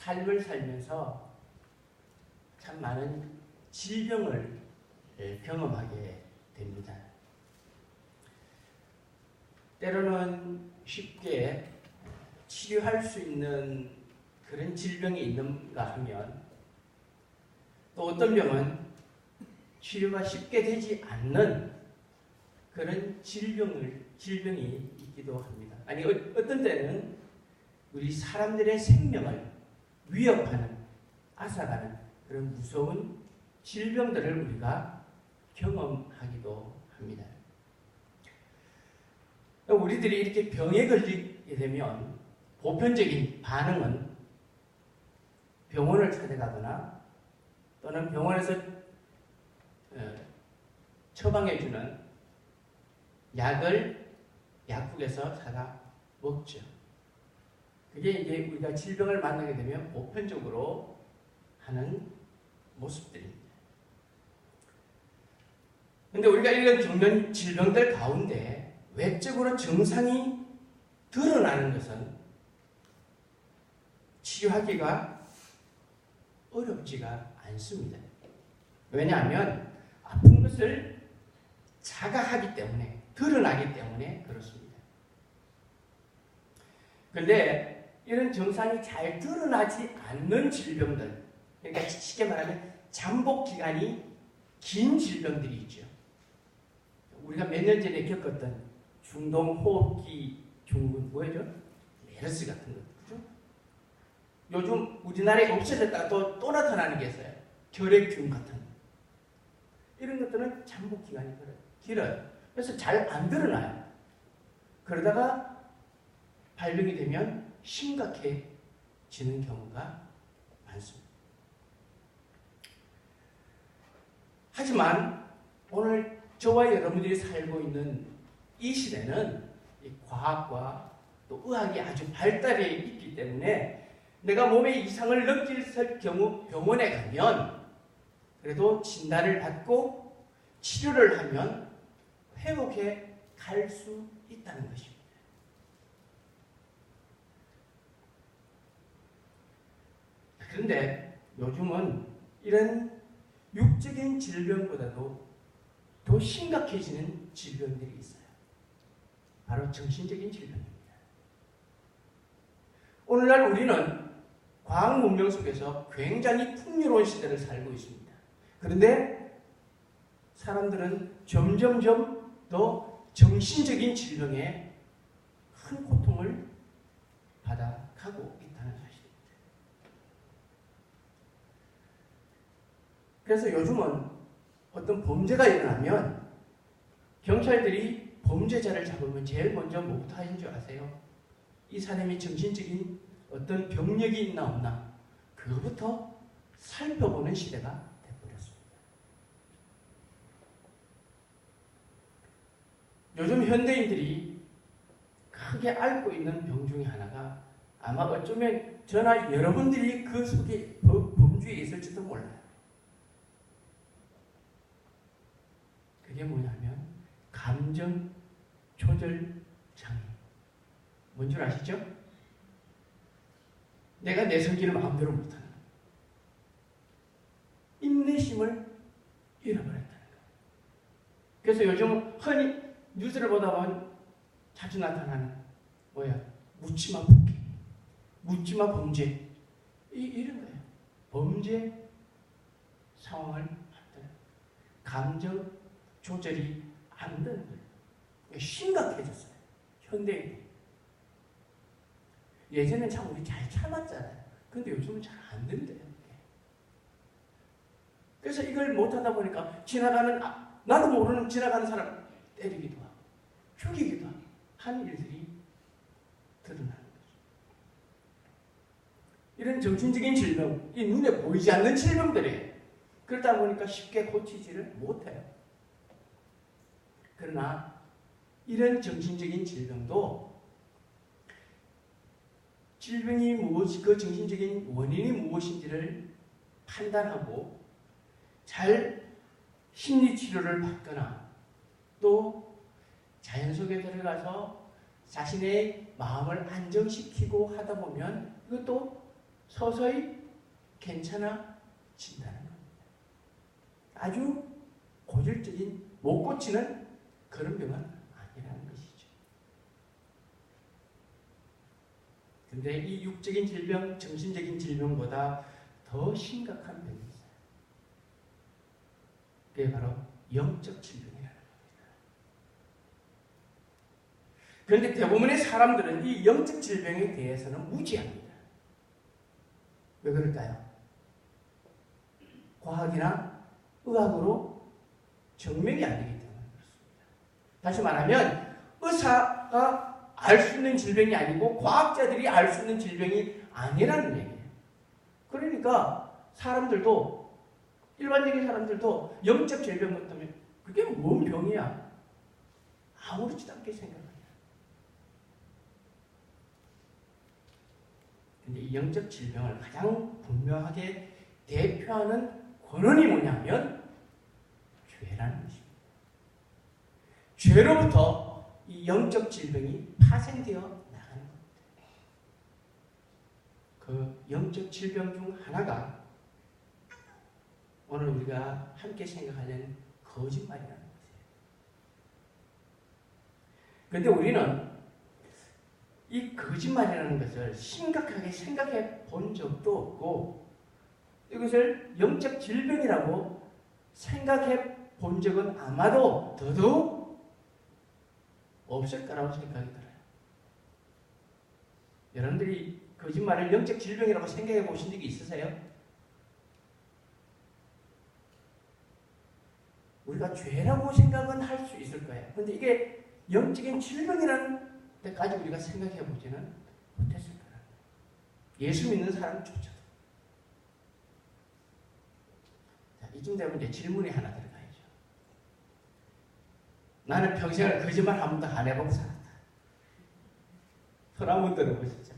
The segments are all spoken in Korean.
삶을 살면서 참 많은 질병을 경험하게 됩니다. 때로는 쉽게 치료할 수 있는 그런 질병이 있는가 하면 또 어떤 병은 치료가 쉽게 되지 않는 그런 질병이 있기도 합니다. 아니 어떤 때는 우리 사람들의 생명을 위협하는 앗아가는 그런 무서운 질병들을 우리가 경험하기도 합니다. 우리들이 이렇게 병에 걸리게 되면 보편적인 반응은 병원을 찾아가거나 또는 병원에서 처방해주는 약을 약국에서 사다 먹죠. 그게 이제 우리가 질병을 만나게 되면 보편적으로 하는 모습들입니다. 그런데 우리가 이런 질병들 가운데 외적으로 증상이 드러나는 것은 치료하기가 어렵지가 않습니다. 왜냐하면 아픈 것을 자각하기 때문에, 드러나기 때문에 그렇습니다. 그런데 이런 증상이 잘 드러나지 않는 질병들, 그러니까 쉽게 말하면 잠복 기간이 긴 질병들이 있죠. 우리가 몇 년 전에 겪었던 중동호흡기 증후군 뭐죠? 메르스 같은 것, 그죠? 요즘 우리나라에 없어졌다가 또 나타나는 게 있어요. 결핵균 같은 거. 이런 것들은 잠복 기간이 길어요. 그래서 잘 안 드러나요. 그러다가 발병이 되면 심각해지는 경우가 많습니다. 하지만 오늘 저와 여러분들이 살고 있는 이 시대는 이 과학과 또 의학이 아주 발달해 있기 때문에 내가 몸에 이상을 느낄 경우 병원에 가면 그래도 진단을 받고 치료를 하면 회복해 갈 수 있다는 것입니다. 그런데 요즘은 이런 육적인 질병보다도 더 심각해지는 질병들이 있어요. 바로 정신적인 질병입니다. 오늘날 우리는 과학 문명 속에서 굉장히 풍요로운 시대를 살고 있습니다. 그런데 사람들은 점점점 더 정신적인 질병에 큰 고통을 받아가고 있다는 사실입니다. 그래서 요즘은 어떤 범죄가 일어나면 경찰들이 범죄자를 잡으면 제일 먼저 뭐부터 하는 줄 아세요? 이 사람이 정신적인 어떤 병력이 있나 없나 그거부터 살펴보는 시대가 되어버렸습니다. 요즘 현대인들이 크게 앓고 있는 병 중에 하나가 아마 어쩌면 저나 여러분들이 그 속에 범주에 있을지도 몰라요. 그게 뭐냐면 감정 조절 장애. 뭔 줄 아시죠? 내가 내 성질을 마음대로 못하는 거예요. 인내심을 잃어버렸다는 거예요. 그래서 요즘 흔히 뉴스를 보다 보면 자주 나타나는 묻지마 폭행, 묻지마 범죄 이런 거예요. 범죄 상황을 만드는 감정 조절이 안 되는 거예요. 심각해졌어요. 현대인이. 예전엔 참 우리 잘 참았잖아요. 근데 요즘은 잘 안 된대요. 그래서 이걸 못하다 보니까 나도 모르는 지나가는 사람 때리기도 하고 죽이기도 하고 하는 일들이 드러나는 거죠. 이런 정신적인 질병, 이 눈에 보이지 않는 질병들이에요. 그러다 보니까 쉽게 고치지를 못해요. 그러나 이런 정신적인 질병도 질병이 그 정신적인 원인이 무엇인지를 판단하고 잘 심리치료를 받거나 또 자연 속에 들어가서 자신의 마음을 안정시키고 하다 보면 이것도 서서히 괜찮아진다는 겁니다. 아주 고질적인 못 고치는 그런 병은 아니라는 것이죠. 근데 이 육적인 질병, 정신적인 질병보다 더 심각한 병이 있어요. 그게 바로 영적 질병이라는 겁니다. 그런데 대부분의 사람들은 이 영적 질병에 대해서는 무지합니다. 왜 그럴까요? 과학이나 의학으로 증명이 안 되기 때문에 그렇습니다. 다시 말하면 의사가 알 수 있는 질병이 아니고 과학자들이 알 수 있는 질병이 아니라는 얘기예요. 그러니까 사람들도, 일반적인 사람들도 영적 질병 같으면 그게 뭔 병이야? 아무렇지도 않게 생각합니다. 근데 이 영적 질병을 가장 분명하게 대표하는 권원이 뭐냐면 죄라는 것입니다. 죄로부터 이 영적 질병이 파생되어 나가는 겁니다. 그 영적 질병 중 하나가 오늘 우리가 함께 생각하는 거짓말이라는 것이에요. 그런데 우리는 이 거짓말이라는 것을 심각하게 생각해 본 적도 없고 이것을 영적 질병이라고 생각해 본 적은 아마도 더더욱 없을 거라고 생각이 들어요. 여러분들이 거짓말을 영적 질병이라고 생각해 보신 적이 있으세요? 우리가 죄라고 생각은 할 수 있을 거예요. 그런데 이게 영적인 질병이라는 데까지 우리가 생각해 보지는 못했을 거예요. 예수 믿는 사람조차도. 자, 이쯤 되면 이제 질문이 하나 들어가야죠. 나는 평생을 거짓말 한 번도 안 해보고 살았다. 손 한번 들어보시죠.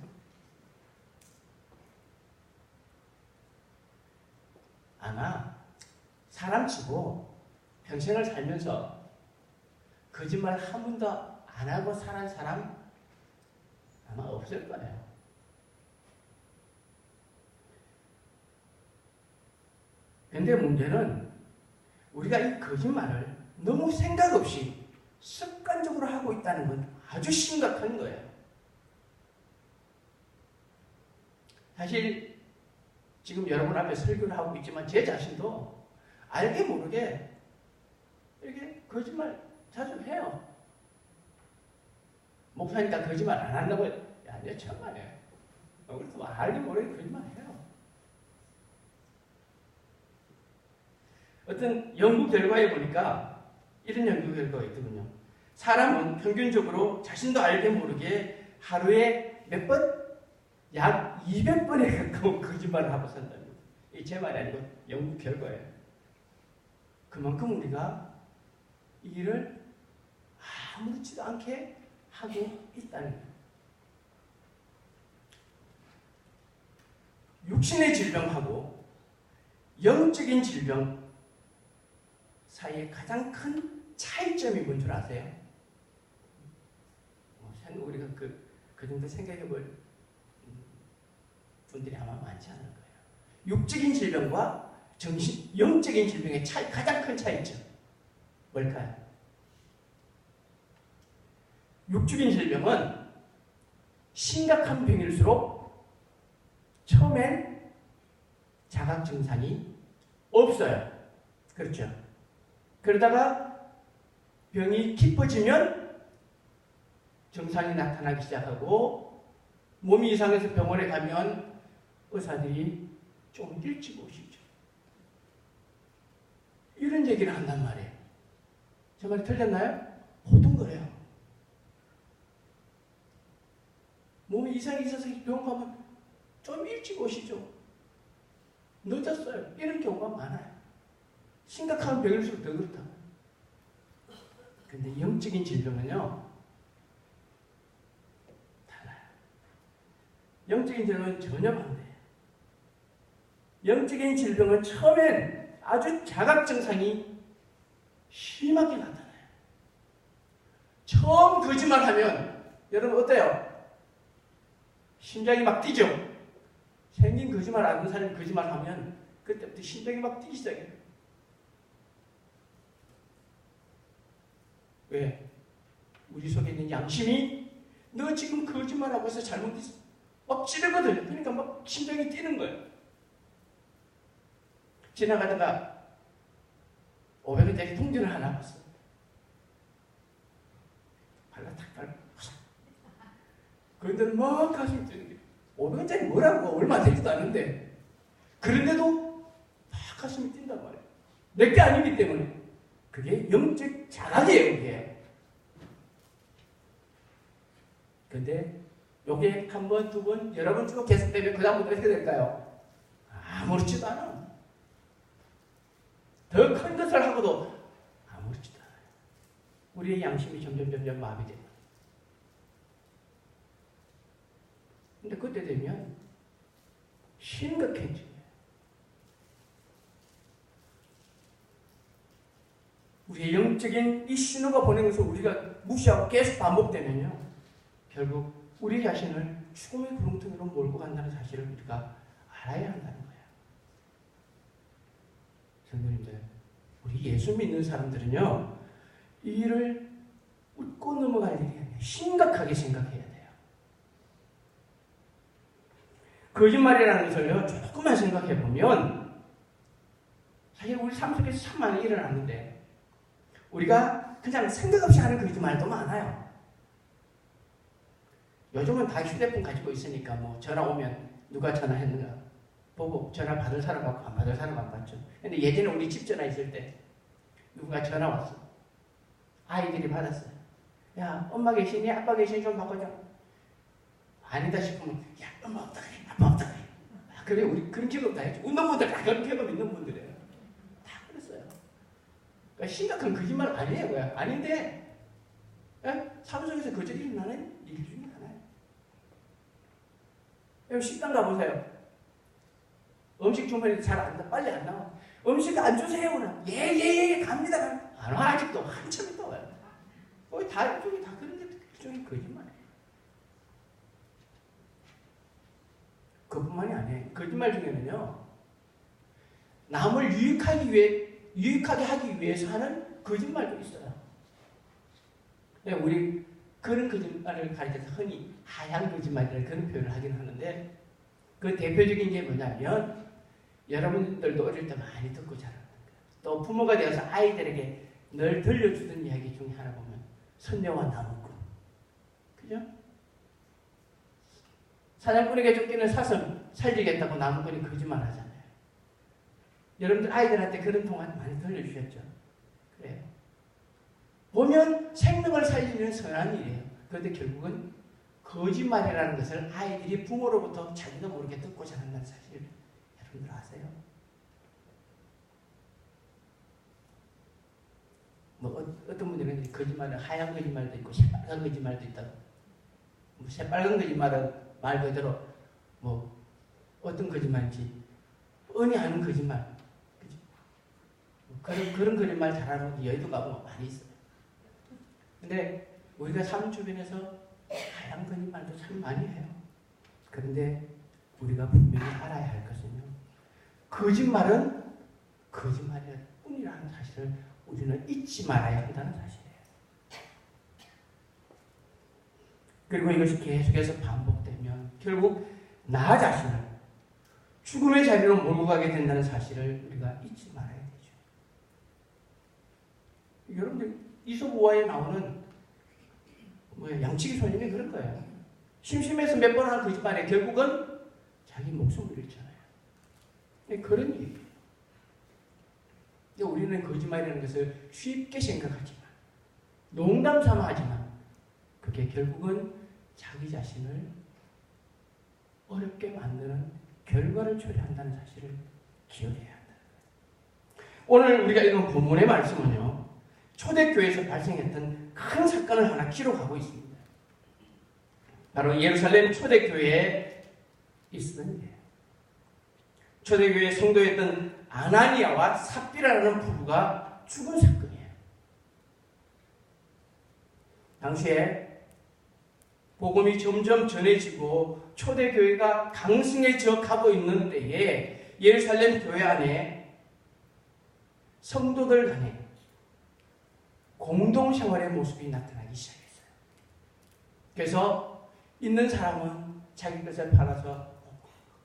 아마 사람치고 평생을 살면서 거짓말 한 번도 안 하고 살은 사람 아마 없을 거예요. 그런데 문제는 우리가 이 거짓말을 너무 생각 없이 습관적으로 하고 있다는 건 아주 심각한 거예요. 사실 지금 여러분 앞에 설교를 하고 있지만 제 자신도 알게 모르게 이렇게 거짓말 자주 해요. 목사니까 거짓말 안 한다고 야, 내 천만에. 그래서 알게 모르게 거짓말 해요. 어떤 연구 결과에 보니까 이런 연구 결과가 있더군요. 사람은 평균적으로 자신도 알게 모르게 하루에 몇 번? 약 200번에 가까운 거짓말을 하고 산답니다. 이게 제 말이 아니고 연구 결과예요. 그만큼 우리가 이 일을 아무렇지도 않게 하고 있다는 거예요. 육신의 질병하고 영적인 질병 사이에 가장 큰 차이점이 뭔 줄 아세요? 우리가 그 정도 생각해 볼 분들이 아마 많지 않을 거예요. 육적인 질병과 영적인 질병의 가장 큰 차이점 뭘까요? 육적인 질병은 심각한 병일수록 처음엔 자각 증상이 없어요. 그렇죠? 그러다가 병이 깊어지면 증상이 나타나기 시작하고 몸이 이상해서 병원에 가면 의사들이 좀 일찍 오시죠. 이런 얘기를 한단 말이에요. 제 말이 틀렸나요? 보통 그래요. 몸에 이상이 있어서 병원 가면 좀 일찍 오시죠. 늦었어요. 이런 경우가 많아요. 심각한 병일수록 더 그렇다. 근데 영적인 질병은요, 달라요. 영적인 질병은 전혀 반대예요. 영적인 질병은 처음엔 아주 자각 증상이 심하게 나타나요. 처음 거짓말하면 여러분 어때요? 심장이 막 뛰죠? 생긴 거짓말 안 하는 사람이 거짓말하면 그때부터 심장이 막 뛰기 시작해요. 왜? 우리 속에 있는 양심이 너 지금 거짓말하고 있어 잘못했어 막 찌르거든. 그러니까 막 심장이 뛰는 거예요. 지나가다가 500원짜리 통지를 하나 봤어. 발라 탁 밟고 그런데 막 가슴이 뛰는 게 500원짜리 뭐라고 얼마 되지도 않는데 그런데도 막 가슴이 뛴단 말이에요. 내게 아니기 때문에. 그게 영적 자각이에요. 그게. 근데 요게 한 번, 두 번, 여러 번 쭉 계속되면 그 다음부터 어떻게 될까요? 아무렇지도 않아. 더 큰 것을 하고도 아무렇지도 않아요. 우리의 양심이 점점 마비돼요. 근데 그때 되면 심각해져요. 우리의 영적인 이 신호가 보낸 것을 우리가 무시하고 계속 반복되면요. 결국 우리 자신을 죽음의 구렁텅이로 몰고 간다는 사실을 우리가 알아야 한다는 거예요. 성도님들, 우리 예수 믿는 사람들은요. 이 일을 웃고 넘어갈 일이 아니에요. 심각하게 생각해야 돼요. 거짓말이라는 것을요. 조금만 생각해 보면 사실 우리 삶 속에서 참 많이 일어나는데 우리가 그냥 생각 없이 하는 거짓말도 많아요. 요즘은 다 휴대폰 가지고 있으니까 뭐 전화 오면 누가 전화했는가 보고 전화 받을 사람 받고 안 받을 사람 안 받죠. 근데 예전에 우리 집 전화 있을 때 누가 전화 왔어. 아이들이 받았어요. 야, 엄마 계시니? 아빠 계시니? 좀 바꿔줘. 아니다 싶으면 야, 엄마 없다 그래. 아빠 없다 그래. 그래, 우리 그런 경험 다 했죠. 웃는 분들 다 그런 경험 있는 분들이에요. 다 그랬어요. 그러니까 심각한 거짓말 아니에요. 그냥. 아닌데 삶 속에서 거짓 일어나는 일 중에 하나예요. 식당 가보세요. 음식 주문이 잘 안 나와. 빨리 안 나와. 음식 안 주세요. 예, 갑니다. 안 와. 아직도 한참 있다 와요. 거의 다 일종이 다 그런데 일종의 거짓말이에요. 그뿐만이 아니에요. 거짓말 중에는요. 남을 유익하게 하기 위해서 하는 거짓말도 있어요. 우리 그런 거짓말을 가리켜서 흔히 하얀 거짓말이라는 그런 표현을 하긴 하는데 그 대표적인 게 뭐냐면 여러분들도 어릴 때 많이 듣고 자랐는 거예요. 또 부모가 되어서 아이들에게 늘 들려주던 이야기 중에 하나 보면 선녀와 나무꾼. 그죠? 사냥꾼에게 쫓기는 사슴 살리겠다고 나무꾼이 거짓말 하잖아요. 여러분들 아이들한테 그런 동안 많이 들려주셨죠? 그래요. 보면 생명을 살리는 선한 일이에요. 그런데 결국은 거짓말이라는 것을 아이들이 부모로부터 자기도 모르게 듣고 자란다는 사실 여러분들 아세요? 뭐 어떤 분들은 거짓말은 하얀 거짓말도 있고 새빨간 거짓말도 있다고. 뭐 새빨간 거짓말은 말 그대로 뭐 어떤 거짓말인지 뻔히 하는 거짓말. 그죠? 그런 거짓말 잘하는 여의도가 뭐 많이 있어요. 근데 우리가 삶 주변에서 하얀 거짓말도 참 많이 해요. 그런데 우리가 분명히 알아야 할 것은요. 거짓말은 거짓말일 뿐이라는 사실을 우리는 잊지 말아야 한다는 사실이에요. 그리고 이것이 계속해서 반복되면 결국 나 자신을 죽음의 자리로 몰고 가게 된다는 사실을 우리가 잊지 말아야 되죠. 여러분들 이솝 우화에 나오는 양치기 소년이 그런 거예요. 심심해서 몇 번 하는 거짓말에 결국은 자기 목숨을 잃잖아요. 그런 얘기예요. 우리는 거짓말이라는 것을 쉽게 생각하지만 농담 삼아 하지만 그게 결국은 자기 자신을 어렵게 만드는 결과를 초래한다는 사실을 기억해야 한다는 거예요. 오늘 우리가 읽은 본문의 말씀은요. 초대교회에서 발생했던 큰 사건을 하나 기록하고 있습니다. 바로 예루살렘 초대교회에 있었던 일이에요. 초대교회 성도였던 아나니아와 삽비라라는 부부가 죽은 사건이에요. 당시에 복음이 점점 전해지고 초대교회가 강성해져 가고 있는 때에 예루살렘 교회 안에 성도들 간에 공동생활의 모습이 나타나기 시작했어요. 그래서 있는 사람은 자기 것을 팔아서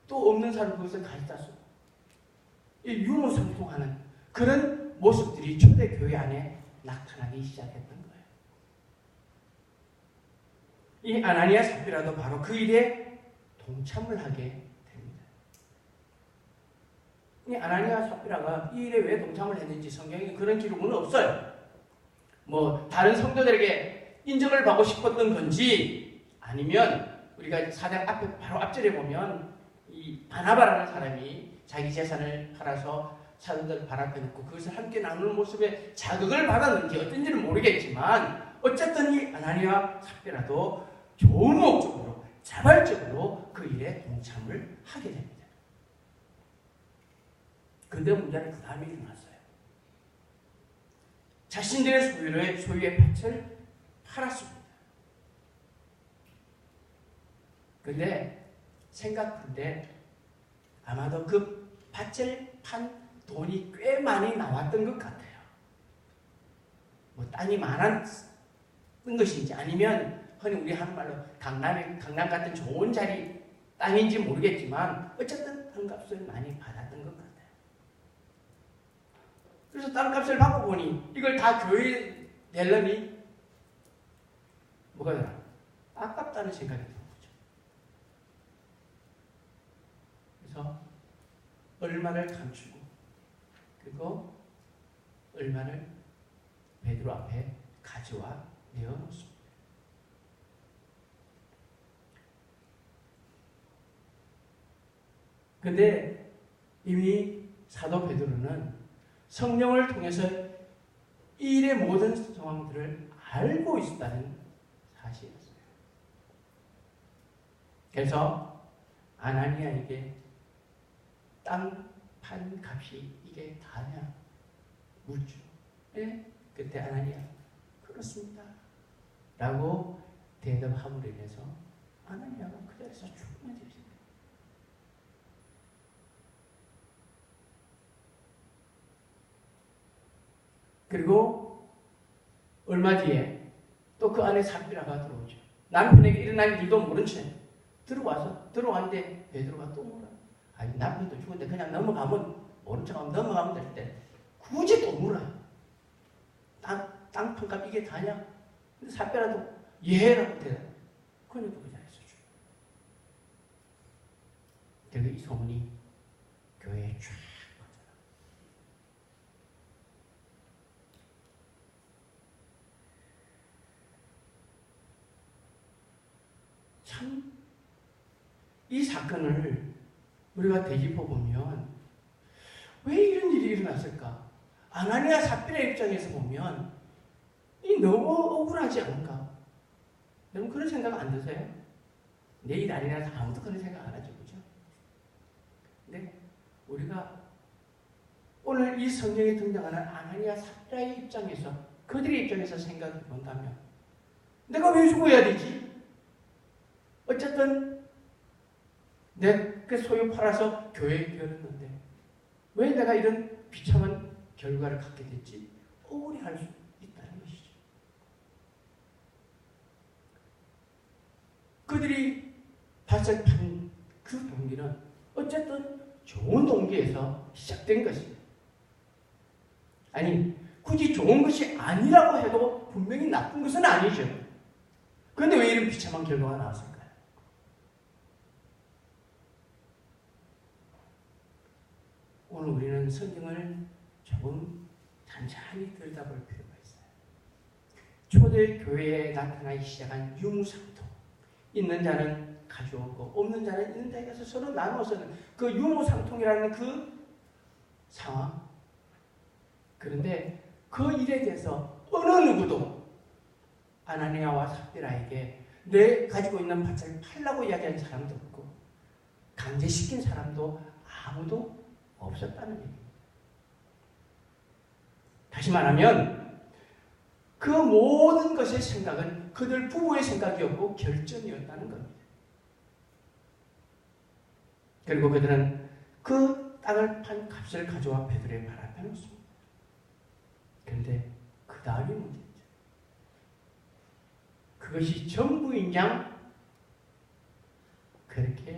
또 없는 사람은 그것을 가져다 쓰고 유무상통하는 그런 모습들이 초대교회 안에 나타나기 시작했던 거예요. 이 아나니아 삽비라도 바로 그 일에 동참을 하게 됩니다. 이 아나니아 삽비라가 이 일에 왜 동참을 했는지 성경에 그런 기록은 없어요. 뭐 다른 성도들에게 인정을 받고 싶었던 건지 아니면 우리가 사장 앞에 바로 앞절에 보면 이 바나바라는 사람이 자기 재산을 팔아서 사람들 발 앞에 놓고 그것을 함께 나누는 모습에 자극을 받았는지 어떤지는 모르겠지만 어쨌든 이 아나니아 삽비라도 좋은 목적으로 자발적으로 그 일에 동참을 하게 됩니다. 근데 문제는 그 다음에 일어났어요. 자신들의 소유의 밭을 팔았습니다. 근데 생각한데 아마도 그 밭을 판 돈이 꽤 많이 나왔던 것 같아요. 뭐 땅이 많았던 것인지 아니면 흔히 우리 하는 말로 강남 같은 좋은 자리 땅인지 모르겠지만 어쨌든 땅값을 많이 받았던 것 같아요. 그래서 땅값을 받고 보니 이걸 다 교회에 내려니 뭐가 되나? 아깝다는 생각이 드는 거죠. 그래서 얼마를 감추고 그리고 얼마를 베드로 앞에 가져와 내어놓습니다. 근데 이미 사도 베드로는 성령을 통해서 이 일의 모든 상황들을 알고 있었다는 사실이었어요. 그래서 아나니아에게 땅 판 값이 이게 다냐 묻죠. 네? 그때 아나니아 그렇습니다 라고 대답함으로 인해서 아나니아가 그 자리에서 죽으면 되죠. 그리고 얼마 뒤에 또 그 안에 삽비라가 들어오죠. 남편에게 일어난 일도 모른 채 들어왔는데 베드로가 또 물어요. 아니 남편도 죽은데 그냥 넘어가면 모른 척하면 넘어가면 될 때 굳이 또 물어요. 땅 판값 이게 다냐? 근데 삽비라도 예라고 대답해. 그러니까 그 자리에서 죽어요. 그래서 이 소문이 교회에 쫙 참, 이 사건을 우리가 되짚어 보면 왜 이런 일이 일어났을까? 아나니아 삽비라의 입장에서 보면 이 너무 억울하지 않은가? 여러분 그런 생각 안 드세요? 내 일 아니라서 아무도 그런 생각 안 하죠, 그죠? 근데 우리가 오늘 이 성경에 등장하는 아나니아 삽비라의 입장에서 그들의 입장에서 생각해 본다면 내가 왜 죽어야 되지? 어쨌든 내 그 소유 팔아서 교회에 기울였는데 왜 내가 이런 비참한 결과를 갖게 됐지? 억울해할 수 있다는 것이죠. 그들이 밭을 판 그 동기는 어쨌든 좋은 동기에서 시작된 것입니다. 아니 굳이 좋은 것이 아니라고 해도 분명히 나쁜 것은 아니죠. 그런데 왜 이런 비참한 결과가 나왔을까요? 오늘 우리는 성경을 조금 찬찬히 들여다볼 필요가 있어요. 초대교회에 나타나기 시작한 유무상통. 있는 자는 가져오고 없는 자는 있는 자에 가서 서로 나누어서는 그 유무상통이라는 그 상황. 그런데 그 일에 대해서 어느 누구도 아나니아와 삽비라에게 내 가지고 있는 밭을 팔라고 이야기한 사람도 없고 강제시킨 사람도 아무도 없었다는 얘기입니다. 다시 말하면 그 모든 것의 생각은 그들 부부의 생각이었고 결정이었다는 겁니다. 그리고 그들은 그 땅을 판 값을 가져와 베드로의 발 앞에 놓습니다. 그런데 그 다음이 문제죠. 그것이 전부인 양 그렇게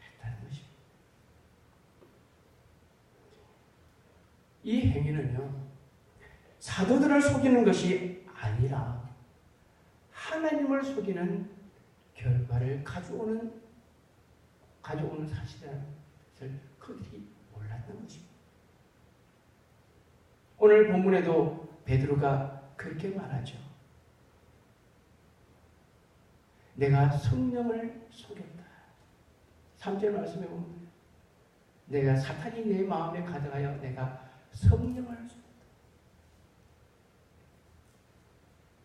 했다는 것입니다. 이 행위는요, 사도들을 속이는 것이 아니라 하나님을 속이는 결과를 가져오는 사실이라는 것을 그들이 몰랐던 것입니다. 오늘 본문에도 베드로가 그렇게 말하죠. 내가 성령을 속였다. 3절 말씀에 보면 내가 사탄이 내 마음에 가득하여 내가 성령을 속였다.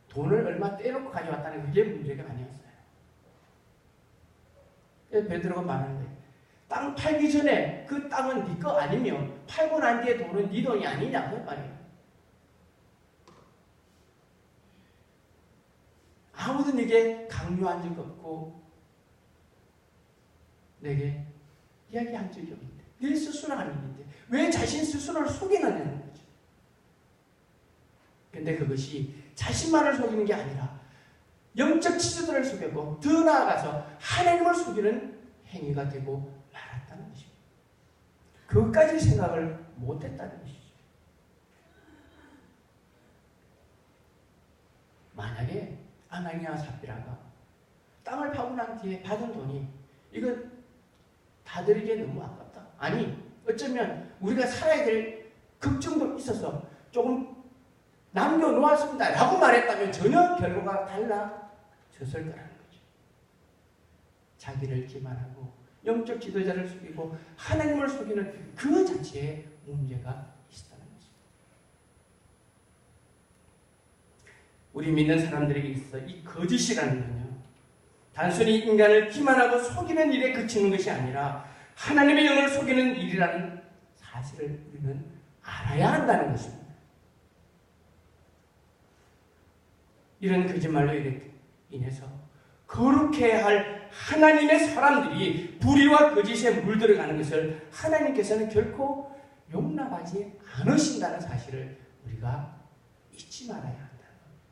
돈을 얼마 떼놓고 가져왔다는 그게 문제가 아니었어요. 베드로가 말하는 거예요. 땅 팔기 전에 그 땅은 네 거 아니면 팔고 난 뒤에 돈은 네 돈이 아니냐 그 말이에요. 아무도 네게 강요한 적 없고 내게 이야기한 적이 없는데 네 스스로 아닌데 왜 자신 스스로를 속이느냐는 거죠. 근데 그것이 자신만을 속이는 게 아니라 영적 지도자를 속였고 더 나아가서 하나님을 속이는 행위가 되고 말았다는 것입니다. 그것까지 생각을 못했다는 것이죠. 만약에 아나니아 삽비라가 땅을 파고 난 뒤에 받은 돈이 이건 다 드리기에 너무 아깝다. 아니 어쩌면 우리가 살아야 될 걱정도 있어서 조금 남겨놓았습니다 라고 말했다면 전혀 결과가 달라졌을 거라는 거죠. 자기를 기만하고 영적 지도자를 속이고 하나님을 속이는 그 자체에 문제가 있었다는 거죠. 우리 믿는 사람들에게 있어서 이 거짓이라는 건요, 단순히 인간을 기만하고 속이는 일에 그치는 것이 아니라 하나님의 영을 속이는 일이라는 사실을 우리는 알아야 한다는 것입니다. 이런 거짓말로 인해서 거룩해야 할 하나님의 사람들이 불의와 거짓에 물들어가는 것을 하나님께서는 결코 용납하지 않으신다는 사실을 우리가 잊지 말아야 한다는 겁니다.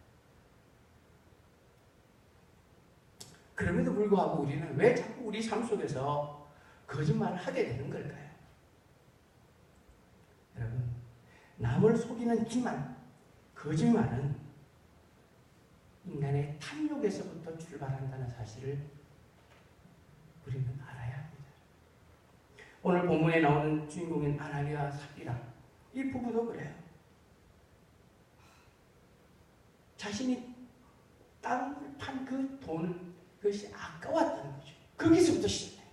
그럼에도 불구하고 우리는 왜 자꾸 우리 삶 속에서 거짓말을 하게 되는 걸까요? 여러분, 남을 속이는 기만, 거짓말은 인간의 탐욕에서부터 출발한다는 사실을 우리는 알아야 합니다. 오늘 본문에 나오는 주인공인 아나니아와 삽비라, 이 부부도 그래요. 자신이 땅을 판 그 돈, 그것이 아까웠다는 거죠. 거기서부터 시작해요.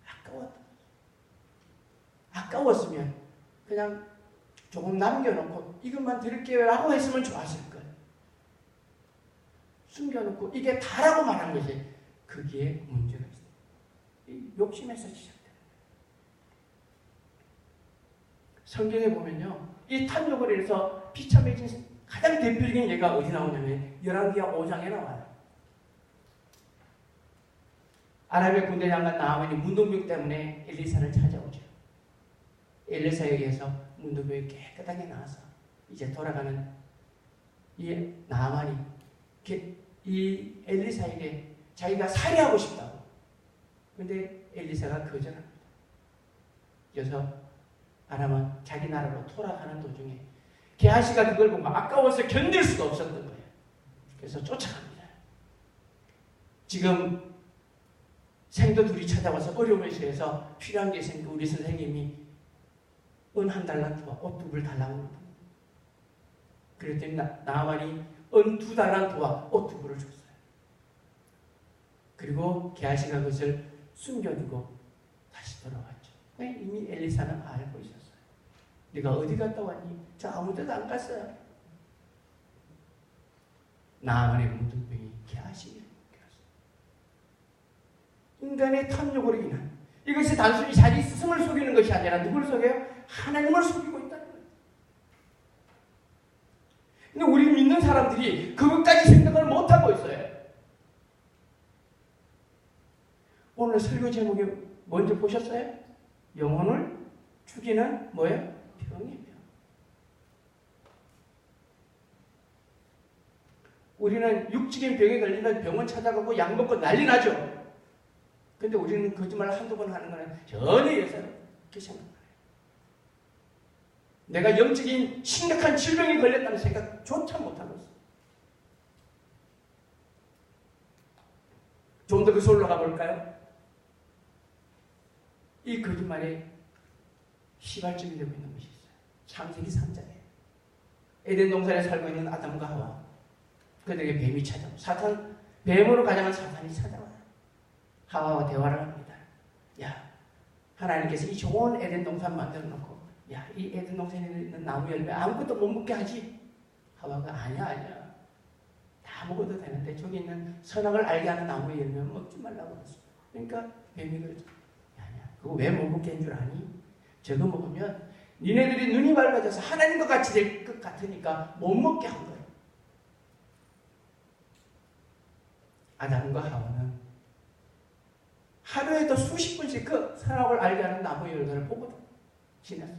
아까웠다는 거죠. 아까웠으면 그냥 조금 남겨놓고 이것만 드릴게요 라고 했으면 좋았을 거예요. 숨겨놓고 이게 다라고 말한 것이 거기에 문제가 있어요. 이 욕심에서 시작돼요. 성경에 보면요, 이 탐욕을 해서 비참해진 가장 대표적인 예가 어디 나오냐면 열왕기하 5장에 나와요. 아람의 군대 장관 나아만이 문둥병 때문에 엘리사를 찾아오죠. 엘리사에 의해서 문둥병이 깨끗하게 나와서 이제 돌아가는 이 나아만이 이 엘리사에게 자기가 살해하고 싶다고. 그런데 엘리사가 거절합니다. 그래서 아람은 자기 나라로 돌아가는 도중에 게하시가 그걸 보고 아까워서 견딜 수가 없었던 거예요. 그래서 쫓아갑니다. 지금 생도 둘이 찾아와서 어려움을 처해서 필요한 게 있으니까 우리 선생님이 은 한 달란트와 옷 2벌 달라고 합니다. 그랬더니 나아만이 은 2달란트와 옷 2벌을 줬어요. 그리고 게하시가 그것을 숨겨두고 다시 돌아왔죠. 이미 엘리사는 알고 있었어요. 네가 어디 갔다 왔니? 저 아무 데도 안 갔어요. 나아만의 문둥병이 게하시를 묶였어요. 인간의 탐욕으로 인한, 이것이 단순히 자기 스승을 속이는 것이 아니라 누굴 속여요? 하나님을 속이고 있다는 거예요. 근데 우리 믿는 사람들이 그것까지 생각을 못하고 있어요. 오늘 설교 제목이 뭔지 보셨어요? 영혼을 죽이는 뭐예요? 병이에요. 우리는 육적인 병에 걸리면 병원 찾아가고 약 먹고 난리 나죠. 근데 우리는 거짓말 한두 번 하는 거는 전혀 예사롭게 생각해요. 내가 영적인 심각한 질병에 걸렸다는 생각조차 못하고 있어요. 좀 더 그 솔로 가볼까요? 이 거짓말에 시발점이 되고 있는 것이 있어요. 창세기 3장에 에덴 동산에 살고 있는 아담과 하와, 그들에게 뱀이 찾아와요. 뱀으로 가장한 사탄이 찾아와요. 하와와 대화를 합니다. 야, 하나님께서 이 좋은 에덴 동산 만들어 놓고, 야, 이 에덴 동산에 있는 나무 열매 아무것도 못 먹게 하지? 하와가 아니야. 다 먹어도 되는데 저기 있는 선악을 알게 하는 나무 열매 먹지 말라고 그랬어. 그러니까 뱀이 그러죠. 아니야, 그거 왜 못 먹게 한 줄 아니? 저거 먹으면 니네들이 눈이 밝아져서 하나님과 같이 될 것 같으니까 못 먹게 한 거예요. 아담과 하와는 하루에도 수십 분씩 그 선악을 알게 하는 나무 열매를 보고 지냈어요.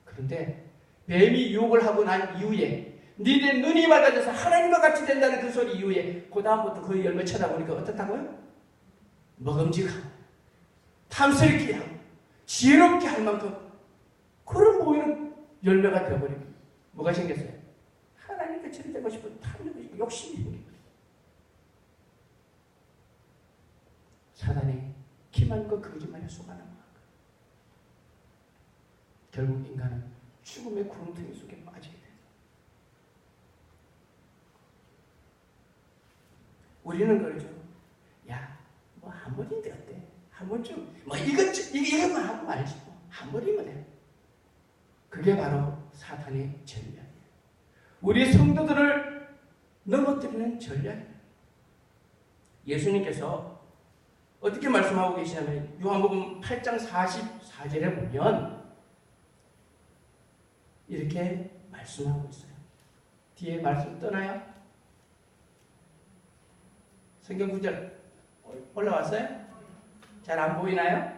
그런데 뱀이 유혹을 하고 난 이후에 니네 눈이 밝아져서 하나님과 같이 된다는 그 소리 이후에 그 다음부터 그 열매 쳐다보니까 어떻다고요? 먹음직하고 탐스럽게 하고 지혜롭게 할 만큼 그런 보이는 열매가 되어버리고 뭐가 생겼어요? 하나님께처럼 되고 싶은 탐욕이 욕심이 생긴 거예요. 사단의 기만과 거짓말에 속아는 거예요. 결국 인간은 죽음의 구름텅이 속에 빠지게 돼요. 우리는 그러죠. 야, 뭐 한 번인데 어때? 한 번쯤 뭐 이것만 하고 말지 뭐. 한 번이면 돼. 그게 바로 사탄의 전략이에요. 우리 성도들을 넘어뜨리는 전략이에요. 예수님께서 어떻게 말씀하고 계시냐면 요한복음 8장 44절에 보면 이렇게 말씀하고 있어요. 뒤에 말씀 떠나요? 성경 구절 올라왔어요? 잘 안 보이나요?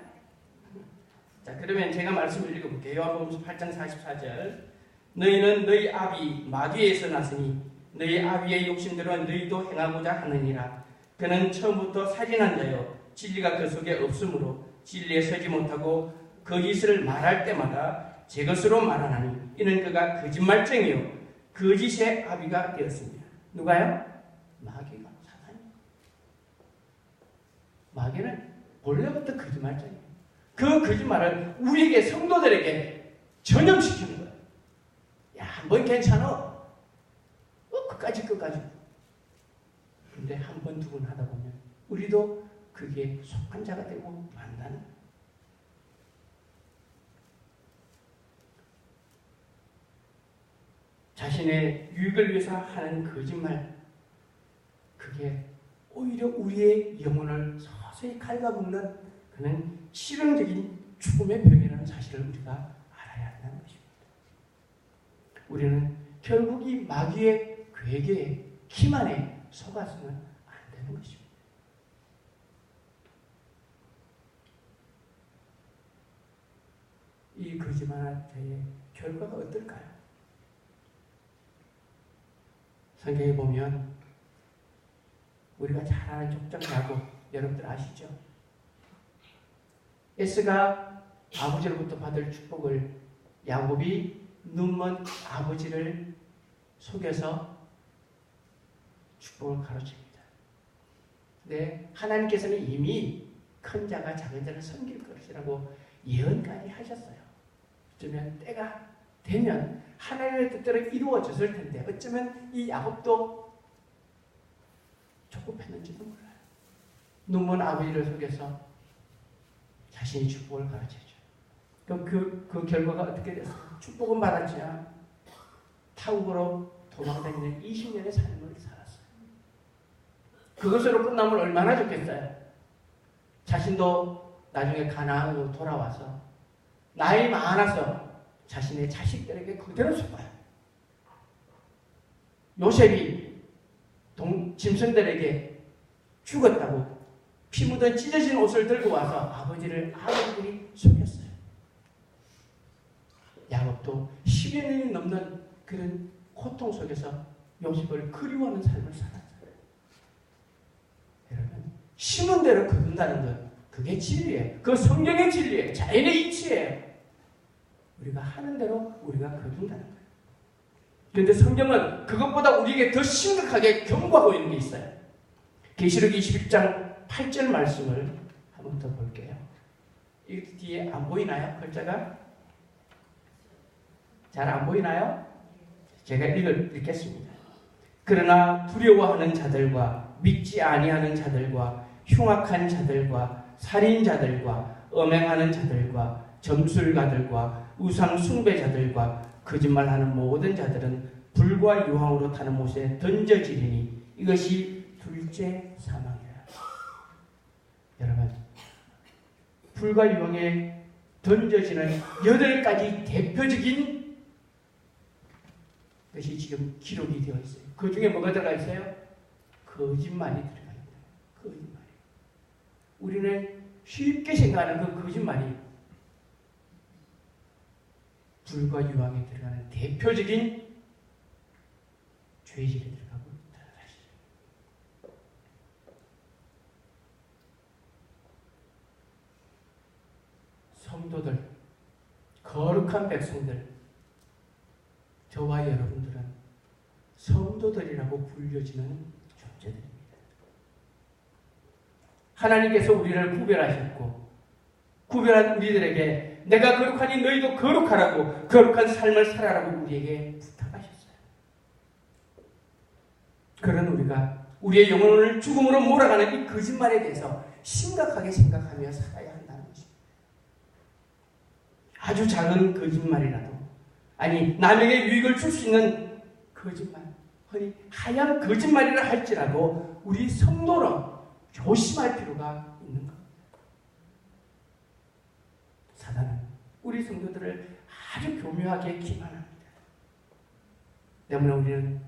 자, 그러면 제가 말씀을 읽어볼게요. 요한복음 8장 44절. 너희는 너희 아비 마귀에서 났으니 너희 아비의 욕심대로 너희도 행하고자 하느니라. 그는 처음부터 살인한 자요 진리가 그 속에 없으므로 진리에 서지 못하고 거짓을 말할 때마다 제 것으로 말하나니 이는 그가 거짓말쟁이요 거짓의 아비가 되었습니다. 누가요? 마귀가, 사탄이. 마귀는 본래부터 거짓말쟁이에요. 그 거짓말을 우리에게 성도들에게 전염시키는 거예요. 야, 한 번 괜찮아. 끝까지. 근데 한 번, 두 번 하다 보면 우리도 그게 속한 자가 되고 만다는 거예요. 자신의 유익을 위해서 하는 거짓말, 그게 오히려 우리의 영혼을 서서히 갉아먹는 그는 치명적인 죽음의 병이라는 사실을 우리가 알아야 한다는 것입니다. 우리는 결국 이 마귀의 괴계에 기만에 속아서는 안 되는 것입니다. 이 거짓말의 결과가 어떨까요? 성경에 보면 우리가 잘 아는 족장 야곱, 여러분들 아시죠? 에스가 아버지로부터 받을 축복을 야곱이 눈먼 아버지를 속여서 축복을 가로챕니다. 근데 하나님께서는 이미 큰 자가 작은 자를 섬길 것이라고 예언까지 하셨어요. 어쩌면 때가 되면 하나님의 뜻대로 이루어졌을 텐데 어쩌면 이 야곱도 조급했는지도 몰라요. 눈먼 아버지를 속여서 자신이 축복을 가르쳐줘. 그럼 그 결과가 어떻게 됐어요? 축복은 받았지만 타국으로 도망다니는 20년의 삶을 살았어요. 그것으로 끝나면 얼마나 좋겠어요? 자신도 나중에 가나안으로 돌아와서 나이 많아서 자신의 자식들에게 그대로 속아요. 요셉이 짐승들에게 죽었다고 피 묻은 찢어진 옷을 들고 와서 아버지들이 속였어요. 야곱도 10여 년이 넘는 그런 고통 속에서 요셉을 그리워하는 삶을 살았어요. 여러분, 심은 대로 거둔다는 것, 그게 진리예요. 그 성경의 진리예요. 자연의 이치예요. 우리가 하는 대로 우리가 거둔다는 거예요. 그런데 성경은 그것보다 우리에게 더 심각하게 경고하고 있는 게 있어요. 계시록 21장 8절 말씀을 한번 더 볼게요. 이 뒤에 안 보이나요? 글자가? 잘 안 보이나요? 제가 읽겠습니다. 그러나 두려워하는 자들과 믿지 아니하는 자들과 흉악한 자들과 살인자들과 음행하는 자들과 점술가들과 우상 숭배자들과 거짓말하는 모든 자들은 불과 유황으로 타는 못에 던져지리니 이것이 둘째 사망이라. 여러분, 불과 유황에 던져지는 8가지 대표적인 것이 지금 기록이 되어 있어요. 그 중에 뭐가 들어가 있어요? 거짓말이 들어가 있다. 거짓말. 우리는 쉽게 생각하는 그 거짓말이 불과 유황에 들어가는 대표적인 죄질에 들어가고 있다는 사실. 성도들, 거룩한 백성들, 저와 여러분들은 성도들이라고 불려지는 존재들입니다. 하나님께서 우리를 구별하셨고 구별한 우리들에게 내가 거룩하니 너희도 거룩하라고, 거룩한 삶을 살아라고 우리에게 부탁하셨어요. 그런 우리가 우리의 영혼을 죽음으로 몰아가는 이 거짓말에 대해서 심각하게 생각하며 살아야 한다는 것입니다. 아주 작은 거짓말이라도, 아니 남에게 유익을 줄 수 있는 거짓말, 흔히 하얀 거짓말이라 할지라도 우리 성도로 조심할 필요가 있는 겁니다. 사단은 우리 성도들을 아주 교묘하게 기만합니다. 때문에 우리는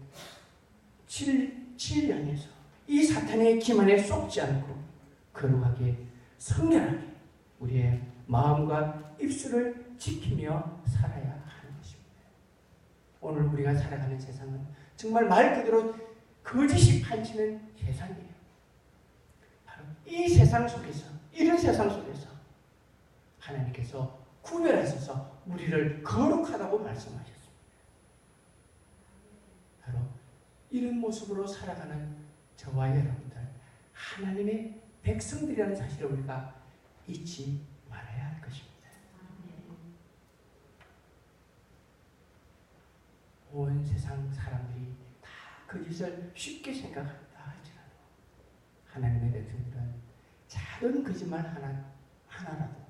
진리안에서 이 사탄의 기만에 속지 않고 거룩하게 성결하게 우리의 마음과 입술을 지키며 살아야 하는 것입니다. 오늘 우리가 살아가는 세상은 정말 말 그대로 거짓이 판치는 세상이에요. 바로 이 세상 속에서, 이런 세상 속에서 하나님께서 구별하셔서 우리를 거룩하다고 말씀하셨습니다. 바로 이런 모습으로 살아가는 저와 여러분들, 하나님의 백성들이라는 사실을 우리가 잊지 말아야 할 것입니다. 온 세상 사람들이 다 거짓을 쉽게 생각한다 할지라도 하나님의 백성들은 작은 거짓말 하나라도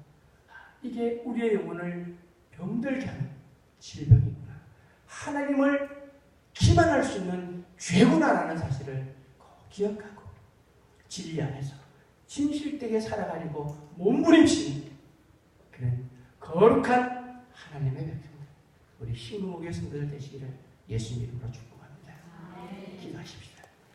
이게 우리의 영혼을 병들게 하는 질병이구나, 하나님을 기만할 수 있는 죄구나라는 사실을 꼭 기억하고 진리 안에서 진실되게 살아가려고 몸부림치는 그런 거룩한 하나님의 백성들, 우리 신국의 성도들 되시기를 예수님 이름으로 축복합니다. 기도하십시오.